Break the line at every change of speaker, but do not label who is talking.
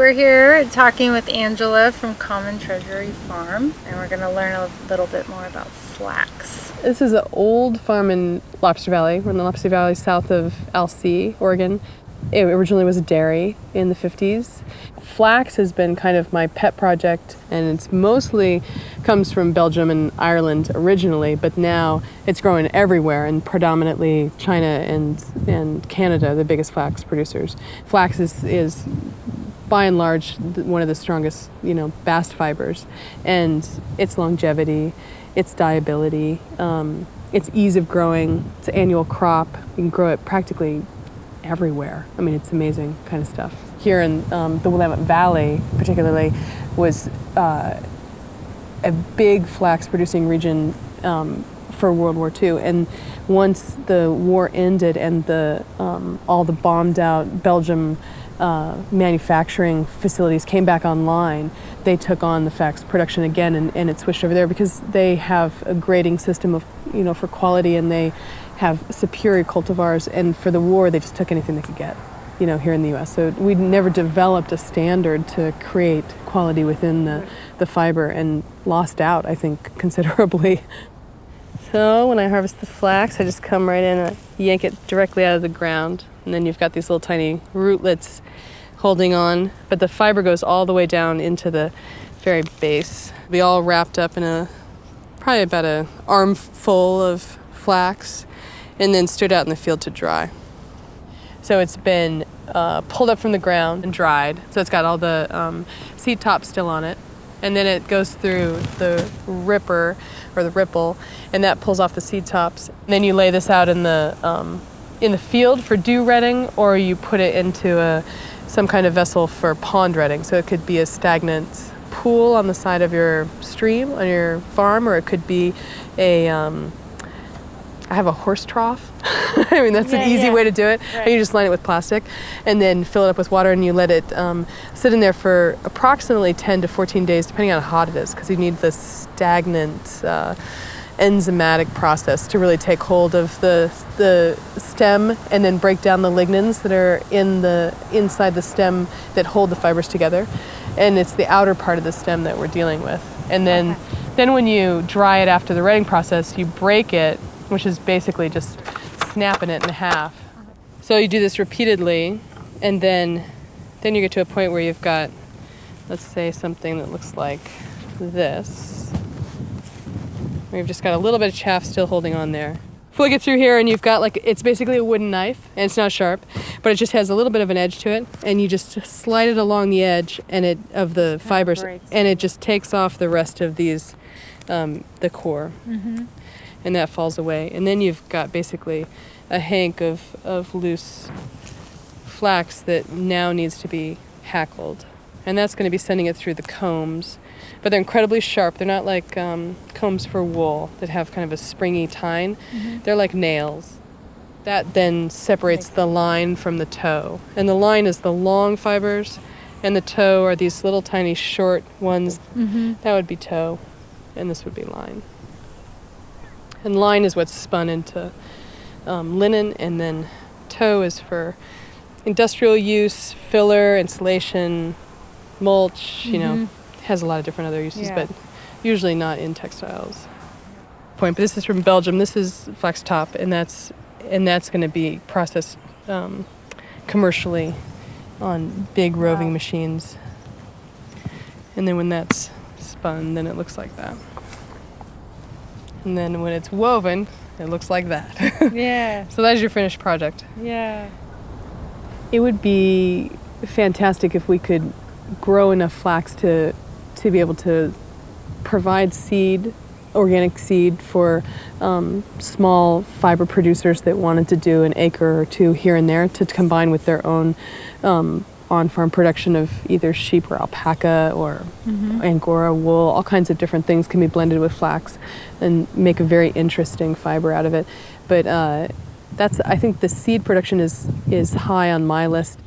We're here talking with Angela from Common Treasury Farm, and we're going to learn a little bit more about flax.
This is an old farm in Lobster Valley. We're in the Lobster Valley south of Alsea, Oregon. It originally was a dairy in the 50s. Flax has been kind of my pet project, and it's mostly comes from Belgium and Ireland originally, but now it's growing everywhere, and predominantly China and Canada, the biggest flax producers. Flax is by and large one of the strongest, bast fibers, and its longevity, its dyeability, its ease of growing, its annual crop. You can grow it practically everywhere. I mean, it's amazing kind of stuff. Here in the Willamette Valley, particularly, was a big flax producing region for World War II. And once the war ended and all the bombed out Belgium manufacturing facilities came back online, they took on the flax production again, and it switched over there because they have a grading system of, for quality, and they have superior cultivars, and for the war they just took anything they could get, here in the U.S. So we never developed a standard to create quality within the fiber, and lost out, I think, considerably. So when I harvest the flax, I just come right in and yank it directly out of the ground, and then you've got these little tiny rootlets holding on, but the fiber goes all the way down into the very base. Be all wrapped up in probably about an armful of flax, and then stood out in the field to dry. So it's been pulled up from the ground and dried. So it's got all the seed tops still on it. And then it goes through the ripper, or the ripple, and that pulls off the seed tops. And then you lay this out in the field for dew retting, or you put it into some kind of vessel for pond retting. So it could be a stagnant pool on the side of your stream on your farm, or it could be I have a horse trough. I mean, that's an easy way to do it. Right. You just line it with plastic and then fill it up with water, and you let it sit in there for approximately 10 to 14 days, depending on how hot it is, because you need the stagnant enzymatic process to really take hold of the stem and then break down the lignins that are inside the stem that hold the fibers together. And it's the outer part of the stem that we're dealing with. And then when you dry it after the retting process, you break it, which is basically just snapping it in half. So you do this repeatedly, and then you get to a point where you've got, let's say, something that looks like this, where you've just got a little bit of chaff still holding on there. Flick it through here, and you've got it's basically a wooden knife, and it's not sharp, but it just has a little bit of an edge to it, and you just slide it along the edge of the fibers, and it just takes off the rest of these, the core. Mm-hmm. And that falls away. And then you've got basically a hank of loose flax that now needs to be hackled. And that's going to be sending it through the combs. But they're incredibly sharp. They're not like combs for wool that have kind of a springy tine. Mm-hmm. They're like nails. That then separates the line from the toe. And the line is the long fibers, and the toe are these little tiny short ones. Mm-hmm. That would be toe, and this would be line. And line is what's spun into linen, and then tow is for industrial use, filler, insulation, mulch, has a lot of different other uses, but usually not in textiles. But this is from Belgium. This is flax top, and that's going to be processed commercially on big roving machines. And then when that's spun, then it looks like that. And then when it's woven, it looks like that.
Yeah.
So that's your finished project.
Yeah.
It would be fantastic if we could grow enough flax to be able to provide seed, organic seed, for small fiber producers that wanted to do an acre or two here and there to combine with their own on-farm production of either sheep or alpaca or Angora wool. All kinds of different things can be blended with flax and make a very interesting fiber out of it. But I think the seed production is high on my list.